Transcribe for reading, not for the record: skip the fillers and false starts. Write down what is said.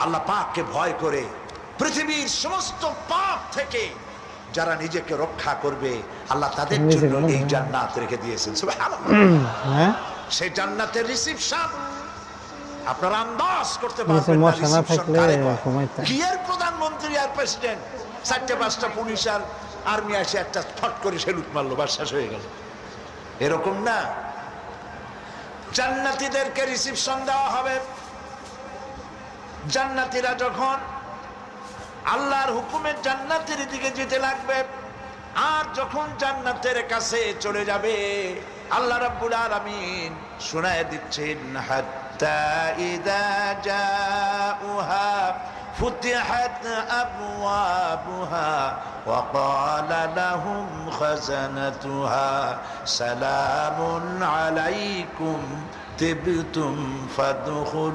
আল্লাহ পাককে ভয় করে পৃথিবীর সমস্ত পাপ থেকে যারা নিজেকে রক্ষা করবে আল্লাহ তাদের জন্য এই জান্নাত রেখে দিয়েছেন। সুবহানাল্লাহ। সেই জান্নাতের রিসিপশন আপনারা আন্দাজ করতে পারবেন না। রিসিপশন কারে কয়? কি এর প্রধানমন্ত্রী আর প্রেসিডেন্ট 4-5টা পুলিশ আর আর্মি এসে একটা ফট করে সেলুট মারলো, বাস শেষ হয়ে গেল, এরকম না। জান্নাতীদেরকে রিসিপশন দেওয়া হবে। জান্নাতীরা যখন আল্লাহর হুকুমে জান্নাতের দিকে যেতে লাগবে, আর যখন জান্নাতের কাছে চলে যাবে আল্লাহ রাব্বুল আলামিন শোনায় দিচ্ছেন, হাত্তা ইযা জাউহা ফুতিহাত আবওয়াবুহা ওয়া ক্বালা লাহুম খাজানাতুহা সালামুন আলাইকুম তিবতুম ফাদখুলু